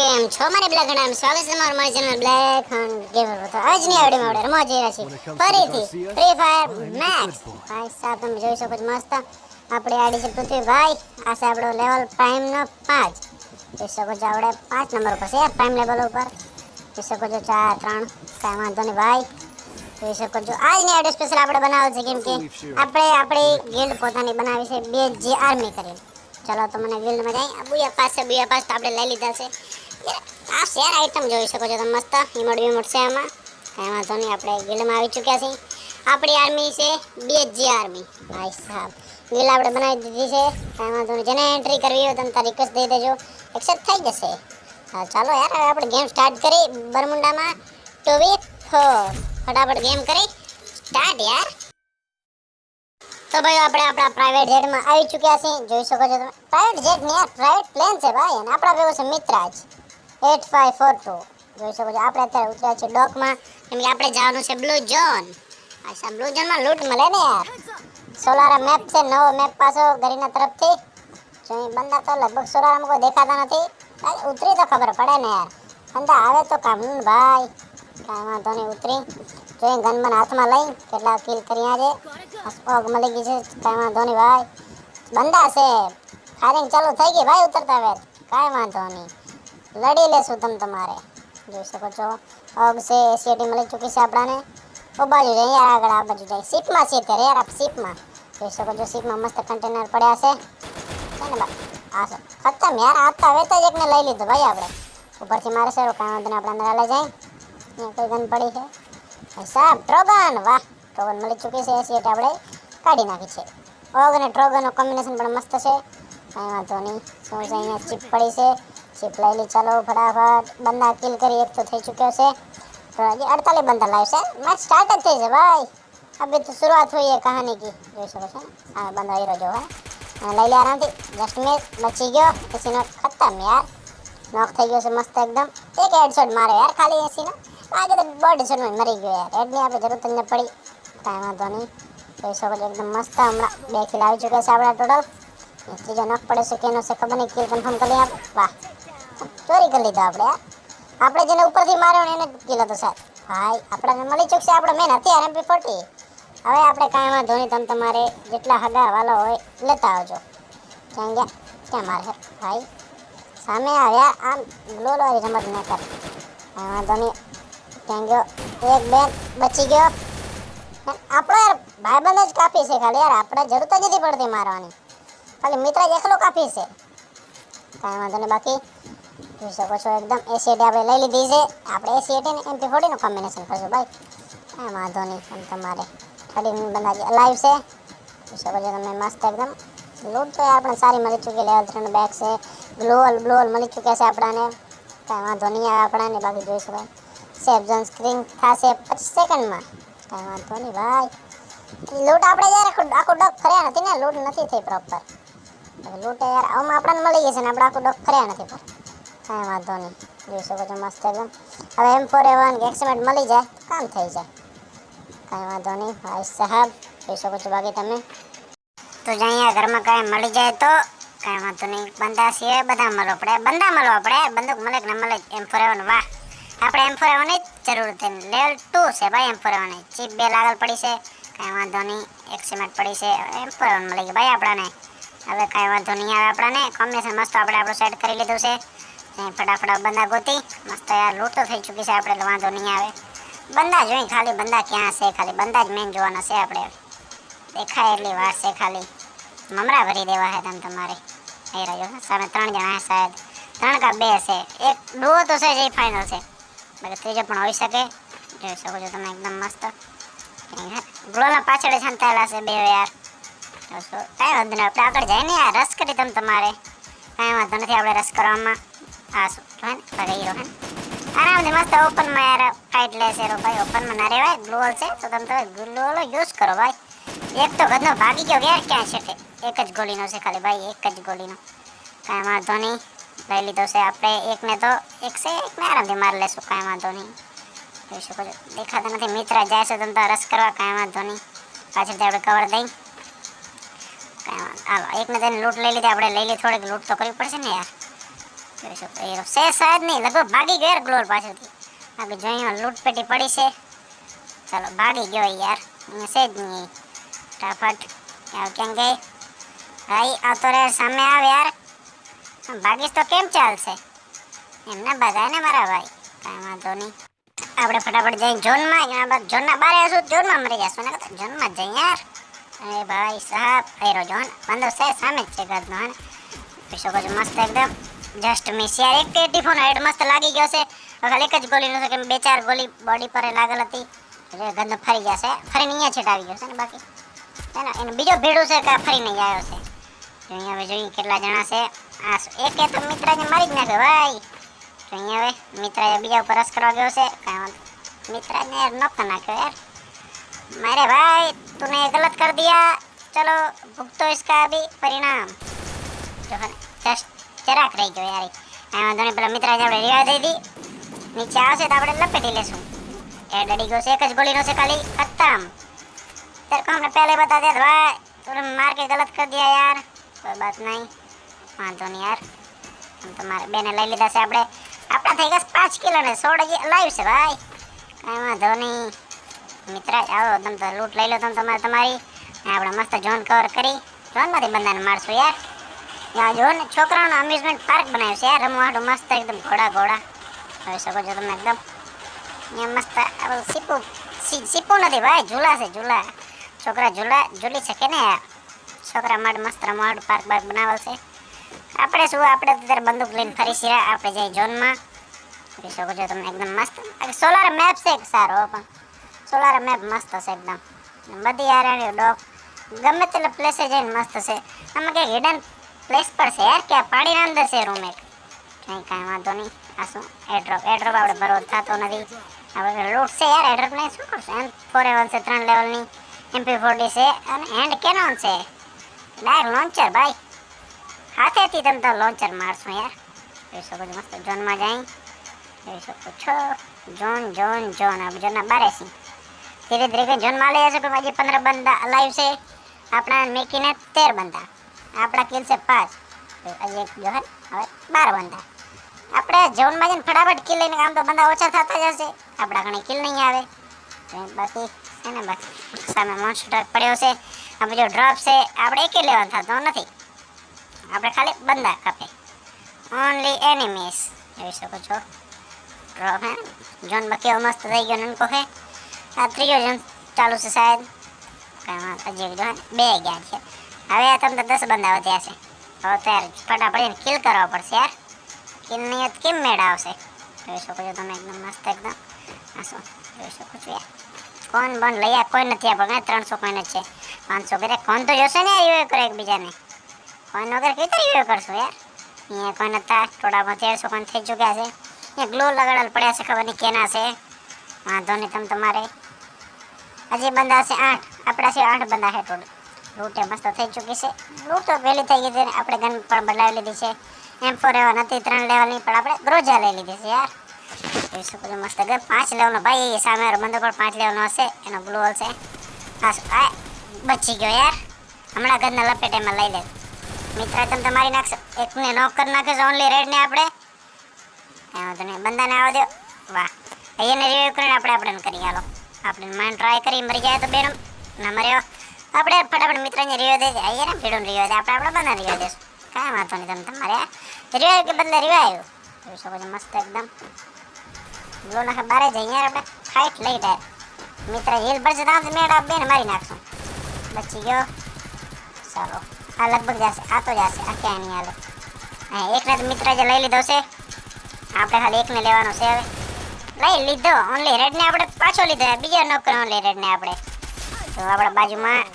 કેમ છો મારે બ્લેક હંડ સ્વાગત છે તમારું મારી ચેનલ બ્લેક હંડ ગેમર પર. આજની આવડીમાં આપણે રમવા જઈ રહ્યા છીએ ફરીથી ફ્રી ફાયર મેક્સ. ભાઈ સાહેબ તમે જોઈ શકો છો મસ્ત આપણે આડી છે પૃથ્વીભાઈ. આ છે આપણો લેવલ પ્રાઇમ નો 5. જોઈ શકો છો આપણે 5 નંબર પર છે પ્રાઇમ લેવલ ઉપર. જોઈ શકો છો 4 3 કાંઈ વાંધો નહીં ભાઈ. જોઈ શકો છો આજની આવડી સ્પેશિયલ આપણે બનાવે છે કેમ કે આપણે આપણી ગિલ્ડ પોતાની બનાવી છે BG આર્મી કરીને. ચલો તો મને ગિલ્ડમાં જાય બુયા પાસ તો આપણે લઈ લીધા છે. આ શેર આઈટમ જોઈ શકો છો તમે મસ્ત ઇમોટ છે આમાં. કાંઈ વાંધો નહીં આપણે ગિલ્ડમાં આવી ચૂક્યા છીએ. આપણી આર્મી છે BG આર્મી. ભાઈ સાહેબ ગિલ્ડ આપણે બનાવી દીધી છે. કાંઈ વાંધો નહીં જેને એન્ટ્રી કરવી હોય તમે તારી રિક્વેસ્ટ દઈ દેજો એક્સેપ્ટ થઈ જશે. હા ચાલો યાર હવે આપણે ગેમ સ્ટાર્ટ કરી બરમુંડામાં 2v4 ફટાફટ ગેમ કરી સ્ટાર્ટ યાર. તો ભાઈ આપણે આપણા પ્રાઇવેટ જેટમાં આવી ચૂક્યા છીએ. જોઈ શકો છો તમે પ્રાઇવેટ જેટ ને યાર પ્રાઇવેટ પ્લેન છે ભાઈ. અને આપણા ભેગો છે મિત્રાજ 8542. જોઈ શકો છો આપણે અત્યારે ઉતર્યા છીએ ડોકમાં કેમ કે આપણે જવાનું છે બ્લુ ઝોન. અચ્છા બ્લુ ઝોનમાં લૂંટ મળે ને યાર. સોલારા મેપ છે નવો મેપ પાછો ઘરીના તરફથી. જો બંદા તો લગભગ સોલારામાં કોઈ દેખાતા નથી. ઉતરી તો ખબર પડે ને યાર. બંદા આવે તો કામનું ભાઈ. કાંઈ વાંધો નહીં ઉતરી જોઈ ગનમન હાથમાં લઈ કેટલા કિલ કર્યા છે. સ્પોગ મળી ગઈ છે કાંઈ વાંધો નહીં ભાઈ. બંદા છે ફાયરિંગ ચાલુ થઈ ગઈ ભાઈ ઉતરતા વેર. કાંઈ વાંધો નહીં લડી લેશું તમે તમારે. જોઈ શકો છો ઓગ છે એસીટી મળી ચૂકી છે આપણાને. ઓ બાજુ જાય યાર આગળ આ બાજુ જાય શીપમાં છે અત્યારે યાર આપ શીપમાં. જોઈ શકો છો શીપમાં મસ્ત કન્ટેનર પડ્યા છે ને ભાઈ. આ છે ખતમ યાર આવતા વેતા જ એકને લઈ લીધું ભાઈ આપણે. ઉપરથી મારે છે કાંઈ વાંધો નહીં આપણે અંદર લઈ જાય. અહીંયા કોઈ ગન પડી છે ભાઈ સાહેબ ટ્રોગન. વાહ ટ્રોગન મળી ચૂકી છે એસીટી આપણે કાઢી નાખી છે. ઓગ અને ટ્રોગનનો કોમ્બિનેશન પણ મસ્ત છે. કાંઈ વાંધો નહીં શું છે અહીંયા ચીપ પડી છે ચીપ લઈ લી. ચાલો ફટાફટ બંદા કિલ કરી એક તો થઈ ચૂક્યો છે. તો હજી 48 બંદા લાવ છે મેચ સ્ટાર્ટ જ થઈ છે ભાઈ. અભી તો શરૂઆત हुई है कहानी की. જોઈ શકો છો આ બંદા હીરો જો હે અને લઈ લે આરામથી. જસ્ટ મિસ બચી ગયો. એસીનો ખતમ યાર નોક થઈ ગયો છે મસ્ત એકદમ. એક હેડશોટ મારે યાર ખાલી એસીનો. આજે તો બોર્ડ શોટમાં મરી ગયો યાર. હેડની આપણે જરૂરત જ ન પડી. કાંઈ વાંધો નહીં જોઈ શકો છો એકદમ મસ્ત હમણાં 2 કિલ આવી ચૂક્યા છે આપણા ટોટલ. ત્રીજો નોક પડે છે કેનો છે ખબર નહીં. કિલ કન્ફર્મ કરી આપણે. વાહ ચોરી કરી લીધો આપણે યાર. આપણે જેને ઉપરથી માર્યો ને એને કિલ હતો સાહેબ ભાઈ. આપણને મળી ચૂકશે આપણો મેન હથિયાર MP40. હવે આપણે કાંઈ વાંધો નહીં તમે તમારે જેટલા હગા વાલો હોય લેતા આવજો. ક્યાં ગયા ક્યાં મારે ભાઈ સામે આવ્યા આમ ગ્લોલવાળી રમત ન કર. કાંઈ વાંધો નહીં ક્યાં ગયો એક બેન બચી ગયો. આપણો યાર ભાઈબંધ જ કાફી છે ખાલી યાર. આપણે જરૂરત જ નથી પડતી મારવાની. ખાલી મિત્ર જ એકલો કાફી છે. કાંઈ વાંધો નહીં બાકી જોઈ શકો છો એકદમ એસીટી આપણે લઈ લીધી છે. આપણે એસીટી ને MP40 નું કોમ્બિનેશન કરશું ભાઈ. કાંઈ વાંધો નહીં તમે તમારે 30 બંદા જે લાઈવ છે. જોઈ શકો છો તમે મસ્ત એકદમ લૂટ તો આપણે સારી મળી ચૂકી. લેવલ 3 બેગ છે ગ્લોઅલ મળી ચૂક્યા છે આપણાને. કાંઈ વાંધો નહીં આવે આપણાને બાકી જોઈ શકાય સેફ ઝોન સ્ક્રીન થશે 25 સેકન્ડમાં. કાંઈ વાંધો નહીં ભાઈ. લૂટ આપણે યાર આખું ડોક ફર્યા નથી ને. લૂટ નથી થઈ પ્રોપર. લૂટ યાર આમાં આપણને મળી ગઈ છે ને આપણે આખું ડોક ફર્યા નથી પર. કાંઈ વાંધો નહીં જોઈ શકો છો મસ્ત એકદમ. હવે M4A1 એક્સમેટ મળી જાય તો કામ થઈ જાય. કાંઈ વાંધો નહીં ભાઈ સાહેબ જોઈ શકો છો બાકી તમે તો જ અહીંયા ઘરમાં કાંઈ મળી જાય તો કાંઈ વાંધો નહીં. બંદા સિવાય બધા મળવો પડે. બંદૂક મળે કે ન મળે. M4A1 વાહ આપણે M4A1 જ જરૂર છે. લેવલ 2 છે ભાઈ M4A1. ચીપ 2 આગળ પડી છે. કાંઈ વાંધો નહીં એક્સમેટ પડી છે. M4A1 મળી ગઈ ભાઈ આપણાને. હવે કાંઈ વાંધો નહીં આવે આપણાને. કોમ્બિનેશન મસ્ત આપણે આપણું સેટ કરી લીધું છે. ફટાફટ બંદા ગોતી મસ્ત યાર લૂંટ તો થઈ ચૂકી છે આપણે એટલે વાંધો નહીં આવે. બંદા જોઈ ખાલી બંદા ક્યાં છે. ખાલી બંદા જ મેન જોવાના છે આપણે. દેખાય એટલી વાર છે ખાલી મમરા ભરી દેવા છે તમે તમારે. આવી રહ્યો સામે 3 જણા છે શાયદ 3 કા 2 છે. એક ડુઓ તો છે જે ફાઇનલ છે બાકી ત્રીજો પણ હોઈ શકે. જોઈ શકો છો તમે એકદમ મસ્ત ગ્લોના પાછળ છંતાયેલા છે 2 યાર. કાંઈ વાંધો નહીં આપણે આગળ જાય ને યાર. રસ કરી તમે તમારે કાંઈ વાંધો નથી આપણે રસ કરવામાં. હા શું હે ને ભાઈ હીરો હે આરામથી મસ્ત ઓપનમાં યાર ફાઇટ લેશે રો ભાઈ. ઓપનમાં ના રહેવાય ગ્લોઅલ છે તો તમે ગ્લોઅલ યુઝ કરો ભાઈ. એક તો ગદનો ભાગી ગયો યાર ક્યાં છે. એક જ ગોળીનો છે ખાલી ભાઈ એક જ ગોળીનો. કાંઈ વાંધો નહીં લઈ લીધો છે આપણે. એકને તો એકને આરામથી મારી લેશું. કાંઈ વાંધો નહીં જોઈ શકો છો દેખાતા નથી. મિત્ર જાય છે તમે તો રસ કરવા. કાંઈ વાંધો નહીં પાછળથી આપણે કવર દઈ. કાંઈ વાંધો હાલો એકને તેને લૂંટ લઈ લીધી આપણે. લઈ લી થોડીક લૂંટ તો કરવી પડશે ને યાર. જોઈ શકો હીરો છે શાયદ નહીં, લગભગ ભાગી ગયો યાર ગ્લોર પાછળથી. બાકી જોઈએ લૂંટપેટી પડી છે. ચાલો ભાગી ગયો યાર, અહીંયા છે જ નહીં. ફટાફટ ક્યાં ગઈ ભાઈ? આવતો રે, સામે આવ યાર. ભાગીશ તો કેમ ચાલશે? એમને બધાય ને મારા ભાઈ, કાંઈ વાંધો નહીં. આપણે ફટાફટ જઈને ઝોનમાં, ઝોનના બારે હશું, ઝોનમાં મરી જશું ને, ઝોનમાં જઈએ યાર. અરે ભાઈ સાહેબ, હીરો ઝોન બંદર છે સામે જ છે ઘરનો, હે પીછો કજો મસ્ત એકદમ જસ્ટ મિસ યાર. એક ટીફોન હેડ મસ્ત લાગી ગયો છે. ખાલી એક જ ગોલી નથી કે 2-4 ગોલી બોડી પર લાગેલ હતી, એટલે ગંદો ફરી જશે. ફરીને અહીંયા છેટ આવી ગયો છે ને, બાકી હે ને એનું બીજો ભેડું છે કે ફરીને આવ્યો છે. જોઈએ હવે જોઈએ કેટલા જણા છે. આ એકે તો મિત્રાને મારી જ નાખ્યો ભાઈ. જોઈએ હવે મિત્રાએ બીજા ઉપર રસ કરવા ગયો છે. કાંઈ વાંધો, મિત્રાને યાર નોક નાખ્યો યાર. मेरे भाई तूने गलत कर दिया, चलो भुगतो इसका अभी परिणाम. जो है जस्ट જરાક રહી ગયો યાર. આ વાંધો નહીં, પેલા મિત્રાને આપણે રિવા દઈ દી. નીચે આવશે તો આપણે લપેટી લેશું. એ ડડી ગયો છે, એક જ ગોલીનો છે ખાલી, ખતમ. तेरे को हमने पहले बता दिया था भाई, तूने मार के गलत कर दिया यार. कोई बात नहीं, વાંધો નહીં યાર. हम તમારે બેને લઈ લીધા છે આપણે. આપણા થઈ ગયા 5 કિલો ને 16 લાઈવ છે ભાઈ. કાંઈ વાંધો નહીં. મિત્ર આવો, તમે તો લૂંટ લઈ લો તમે તમારી. આપણે મસ્ત ઝોન કવર કરી, ઝોનમાંથી બંદાને મારશું યાર. ત્યાં જો ને છોકરાઓનો અમ્યુઝમેન્ટ પાર્ક બનાવ્યું છે યાર, રમવા હાટું મસ્ત એકદમ ઘોડા જોઈ શકો છો તમે એકદમ. અહીંયા મસ્ત સીપું નથી ભાઈ, ઝૂલા છે ઝૂલા. છોકરા ઝૂલી શકે ને યાર. છોકરા માટે મસ્ત રમવા હાટું પાર્ક બનાવેલ છે. આપણે શું, આપણે તો ત્યારે બંદૂક લઈને ફરી છીએ. આપણે જઈ ઝોનમાં જોઈ શકો છો તમે એકદમ મસ્ત. સોલાર મેપ છે એક સારો, પણ સોલાર મેપ મસ્ત છે એકદમ. બધી યાર ડોગ ગમે તેટલા પ્લેસે જઈને મસ્ત છે. આમાં કંઈક હિડન પ્લેસ પર છે યાર, કે પાણીના અંદર છે રૂમ એક. કાંઈ વાંધો નહીં. આ શું એડ્રોપ આપણે ભરવો થતો નથી. આપણે લૂટ છે યાર, એડ્રોપ નહીં શું કરશે. M4A1 છે 3 લેવલની, MP40 છે અને હેન્ડ કેનોન છે. ડાયરેક્ટ લોન્ચર ભાઈ, હાથેથી તમે તો લોન્ચર મારશો યાર. જોઈ શકો છો મસ્ત ઝોનમાં જાય. જોઈ શકો છો ઝોન આપણે ઝોનના બારે છીએ. ધીરે ધીરે ઝોનમાં લઈ જશે. પણ હજી 15 બંદા લાઈવ છે. આપણા મેકીને 13 બંદા, આપણા કિલ છે 5. હજી એક જો હે હવે 12 બંદા. આપણે ઝોનમાં જઈને ફટાફટ કિલ લઈને, આમ તો બંદા ઓછા થતા જશે, આપણા ઘણી કિલ નહીં આવે. બાકી છે ને બસ સામે મોન્સ્ટર પડ્યો છે. આ બીજો ડ્રોપ છે, આપણે એકે લેવાનું થતો નથી. આપણે ખાલી બંદા કાપે, ઓનલી એનિમીઝ. જોઈ શકો છો ડ્રોપ હે. ઝોન બકેવો મસ્ત થઈ ગયો નનકો હે. આ ત્રીજો ઝોન ચાલુ છે શાયદ. કાંઈ હજી જો 2 ગયા છે. હવે તમને 10 બંદા વધ્યા છે. હવે ત્યારે ફટાફટ કિલ કરવા પડશે યાર. કિલ નહીં તો કેમ મેળ આવશે. જોઈ શકો છો તમે એકદમ મસ્ત એકદમ. આ શું જોઈ શકો છો યાર. કોણ બંધ લઈ આ કોઈ નથી. આપણે 300 કોઈન જ છે. 500 કરે કોણ તો જોશે ને રિવ્યુ કરે એકબીજાને. કોઈન વગર કેવી રીતે રિવ્યુ કરશું યાર. અહીંયા કોઈ નતા, થોડામાં 1300 કોઈન થઈ ચૂક્યા છે. અહીંયા ગ્લો લગાડેલ પડ્યા છે, ખબર નહીં કેના છે. વાંધો નહીં તમે તમારે. હજી બંદા છે 8, આપણા છે 8 બંદા છે ટોટલ. લૂંટ મસ્ત થઈ ચૂકી છે. લૂંટ તો વહેલી થઈ ગઈ છે. આપણે ગન પણ બદલાવી લીધી છે. M4A1 હતી 3 લેવલની, પણ આપણે ગ્રોજા લઈ લીધી છે યાર. જોઈ શકો છો મસ્ત ગન 5 લેવલનો ભાઈ. સામે બંદો પણ 5 લેવલનો હશે, એનો ગ્લોવલ છે. હા બચી ગયો યાર. હમણાં ગનના લપેટેમાં લઈ લે. મિત્ર તમે તમારી નાખશો, એકને નોક કરી નાખે ઓનલી રેડને આપણે. વાંધો નહીં, બંદાને આવવા દો. વાહ, એને રિવાઈવ કરીને આપણે કરી હાલો. આપણે માઇન્ડ ટ્રાય કરી, મરી જાય તો બેનો ના મર્યો. આપણે ફટાફટ મિત્રને રિવાઈવ દે. આવીએ ને ભેડું રિવાઈવ દે. આપણે બંદાને રિવાઈવ દઈશું. કાંઈ વાંધો નહીં તમે તમારે રિવાઈવ કે બદલે રિવાઈવ. જોઈ શકો છો મસ્ત એકદમ. ગ્લો નાખે બારે જઈએ યાર. આપણે ફાઇટ લઈ જાય. મિત્ર હિલ ભરશે તો મેળ આપ બેને મારી નાખશું. બચી ગયો. ચાલો આ લગભગ જશે, આ તો જશે. આ ક્યાં નહીં હાલે. એકને તો મિત્ર જે લઈ લીધો છે. આપણે ખાલી એકને લેવાનો છે. હવે લઈ લીધો ઓનલી રેડને. આપણે પાછો લીધો બીજો નોકર ઓનલી રેડને. આપણે તો આપણા બાજુમાં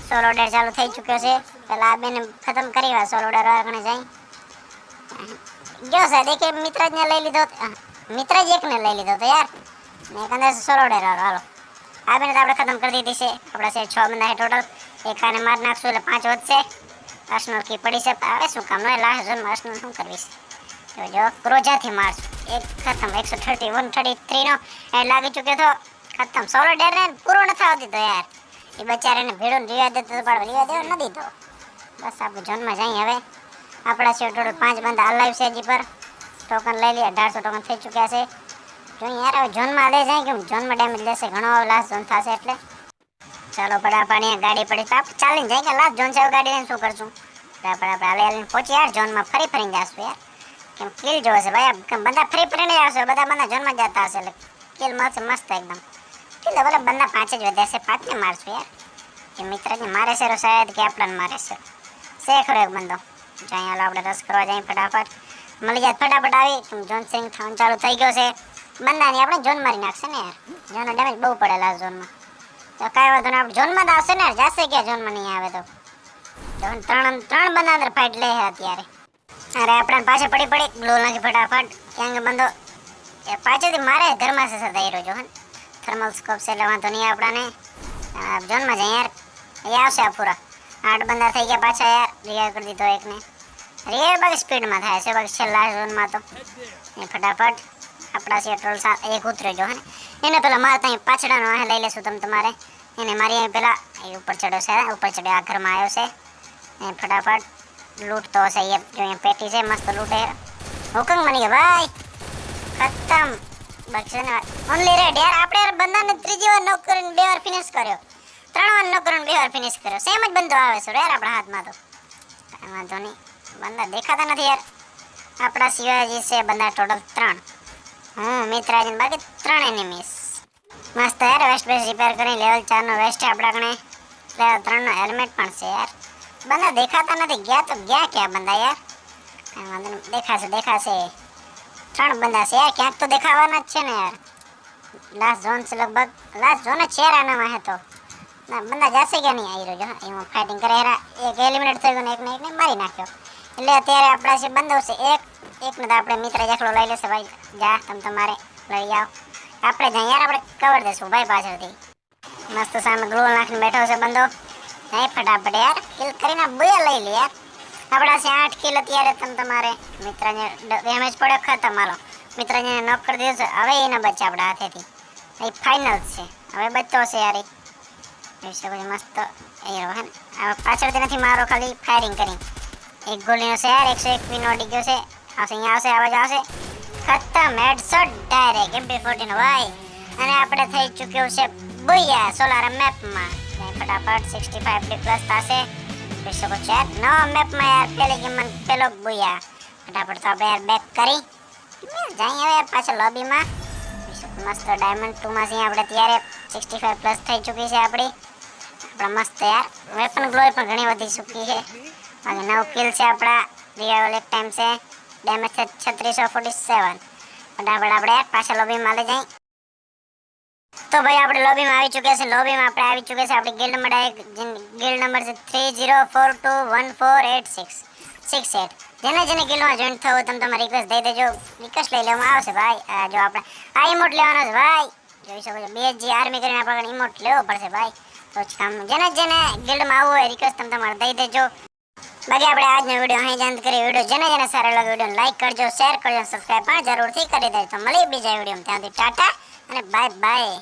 સોલો ડેર ચાલુ થઈ ચૂક્યો છે. પહેલાં આ બેને ખતમ કરી વા સોલો ડેર વાળાને જાય ગયો સાહેબ. એક મિત્ર જ લઈ લીધો, મિત્ર જ એકને લઈ લીધો તો યાર. ને એક અંદર સોલો ડેર વાળો. હાલો આ બેને તો આપણે ખતમ કરી દીધી છે. આપણા છે 6 બંદા છે ટોટલ. એક આને મારી નાખશું એટલે 5 વધશે. અર્સનલ કી પડી છે. હવે શું કામ હોય લાસ્ટ ઝોનમાં અર્સનલ શું કરવીશ. જો ક્રોજાથી મારશું. એક ખતમ. 130 133 નો એડ લાગી ચૂક્યો હતો. ખતમ. સોલો ડેર ને પૂરો ન થવા દીધો યાર. એ બચારાને ભેડું રિવા દેતો તો પણ રિવા દેવા ન દીધો. બસ આપણે ઝોનમાં જઈએ હવે. આપણા છે ટોટલ 5 બંદા અલાઈવ છે હજી પર. ટોકન લઈ લઈએ, 1800 ટોકન થઈ ચૂક્યા છે. જો યાર હવે ઝોનમાં લઈ જાય કે ઝોનમાં ડેમેજ લેશે ઘણો, લાસ્ટ ઝોન થશે એટલે. ચાલો ફટાફટ ગાડી પડી તો ચાલીને જાય કે લાસ્ટ ઝોન છે, ગાડી લઈને શું કરશું. ફટાફટ હાલીને પહોંચી યાર ઝોનમાં, ફરીને જશું યાર. કેમ કિલ જોવે છે ભાઈ, બધા ફરીને આવશે, બધા ઝોનમાં જતા હશે એટલે કિલ મળશે મસ્ત એકદમ. કિલ બોલે બંદા 5 જ વધ્યા છે, 5 ને મારશું યાર. કે મિત્રને મારે છે તો શાયદ કે આપણને મારે છે ખરો એક બંદો. જો અહીંયા આપણે રસ કરવા જઈએ ફટાફટ, મળી જાય ફટાફટ આવી. ઝોન સિંગ થવાનું ચાલુ થઈ ગયો છે, બંદાની આપણે ઝોન મારી નાખશે ને યાર. ઝોનનો ડેમેજ બહુ પડે લાસ્ટ ઝોનમાં, તો કાંઈ વાંધો નહીં, આપણે ઝોનમાં જ આવશે ને યાર. જશે ક્યાં ઝોનમાં નહીં આવે તો. ત્રણ બંદા અંદર ફાઇટ લે અત્યારે. અરે આપણે પાછળ પડી ગ્લો નાખી ફટાફટ. ક્યાં બંદો એ પાછળથી મારે ઘરમાં છે સદા હીરો જો હે. થર્મલ સ્કોપ છે એટલે વાંધો નહીં આપણાને. ઝોનમાં જાય યાર, એ આવશે આ પૂરા 8 બંદા થઈ ગયા પાછા યાર. રિવાઇવ કરી દીધો એકને. રિવાઇવ બાકી સ્પીડમાં થાય છે બાકી છેલ્લા ઝોનમાં તો એ ફટાફટ આપણા છે ટ્રોલ એક ઉતરે જો હે. એને પેલા મારે ત્યાં પાછળનો આ લઈ લેશું તમે તમારે. એને મારી અહીં પેલા એ ઉપર ચડ્યો છે, ઉપર ચડ્યો આ ઘરમાં આવ્યો છે. એ ફટાફટ લૂંટતો હશે એ. જો અહીંયા પેટી છે મસ્ત લૂંટે. હુકમ બની ગયો ભાઈ, ખતમ. બચશે ને ઓનલી રેડ યાર. આપણે યાર બંદાને ત્રીજી વાર નોક કરીને 2 વાર ફિનિશ કર્યો, 3 વાર નોક કરીને 2 વાર ફિનિશ કર્યો. સેમ જ બંદો આવે છે યાર આપણા હાથમાં તો. કાંઈ વાંધો નહીં, બંદા દેખાતા નથી યાર આપણા સિવાય જે છે બંદા ટોટલ 3. મિત્રાજીને બાકી 3 એનિમીસ. મસ્ત યાર વેસ્ટ બેસ રિપેર કરી લેવલ 4 નો વેસ્ટ છે આપણા કણે. લેવલ 3 નો હેલ્મેટ પણ છે યાર. બંદા દેખાતા નથી, ગયા તો ગયા ક્યાં બંદા યાર. કાંઈ વાંધો નહીં, દેખાશે 3 બંદા છે યાર, ક્યાંક તો દેખાવાના જ છે ને યાર. લાસ્ટ ઝોન છે લગભગ, લાસ્ટ ઝોન જ છે આનામાં હે તો. ના બંદા જશે કે નહીં આવી રહ્યો જો એમાં ફાઇટિંગ કરે હેરા. એક એલિમિનેટ થઈ ગયો ને એકને મારી નાખ્યો. એટલે અત્યારે આપણા છે બંદો છે એકને તો આપણે મિત્ર એકલો લઈ લેશે ભાઈ. જા તમે તમારે લઈ આવો, આપણે જાય યાર, આપણે કવર દેશું ભાઈ પાછળથી. મસ્ત સામે ગ્લો નાખીને બેઠો છે બંદો. નહીં ફટાફટ યાર કિલ કરીને બોયા લઈ લે યાર. આપણા છે 8 કિલ અત્યારે તમે તમારે. મિત્રને ડેમેજ પડ્યો ખતમ. હાલો મિત્રને નોક કરી દીધો છે, હવે એને બચે આપણા હાથેથી. એ ફાઇનલ છે, હવે બચતો હશે યાર. મસ્ત હવે પાછળથી નથી મારો, ખાલી ફાયરિંગ કરી. એક ગોલીનો છે યાર, 101 પીનો અડી ગયો છે. અહીંયા આવશે, અવાજ આવશે, ખતમ. હેડશોટ ડાયરેક્ટ MP14 ભાઈ. અને આપણે થઈ ચૂક્યું છે બોયા સોલાર મેપમાં. ફટાફટ 65 પ્લસ થશે. જોઈ શકો છો યાર નવા મેપમાં યાર પહેલી ગેમમાં પેલો બોયા. ફટાફટ તો આપણે યાર બેક કરી જાય હવે યાર પાછળ લોબીમાં. મસ્ત ડાયમંડ 2 માં આપણે ત્યારે 65 પ્લસ થઈ ચૂકી છે આપણી. આપણા મસ્ત યાર વેપન ગ્લો પણ ઘણી વધી ચૂકી છે. બાકી 9 કિલ છે આપણા. રિવાઇવલ એક ટાઈમ છે. ડેમેજ છે 3647. ફટાફટ આપણે યાર પાછળ લોબીમાં લઈ જાય. તો ભાઈ આપણે લોબીમાં આવી ચૂક્યા છે. લોબીમાં આપણે આવી ચૂક્યા છે. આપણી ગિલ્ડ નંબર છે 3042148668. જેને ગિલ્ડમાં જોઈન થવું તમે તમારે રિક્વેસ્ટ દઈ દેજો, રિક્વેસ્ટ લઈ લેવામાં આવશે ભાઈ. જો આપણે આ ઇમોટ લેવાનો છે ભાઈ, જોઈ શકો છો. BG આર્મી કરીને આપણે ઇમોટ લેવો પડશે ભાઈ. તો કામ જેને ગિલ્ડમાં આવવું હોય રિક્વેસ્ટ તમે તમારે દઈ દેજો. બાકી આપણે આજનો વિડીયો અહીં જ અંત કરી. વિડીયો જેને સારો લાગે વિડીયોને લાઈક કરજો, શેર કરજો, સબસ્ક્રાઈબ પણ જરૂરથી કરી દેજો. તો મળીએ બીજા વિડીયોમાં. ત્યાંથી ટાટા અને બાય બાય.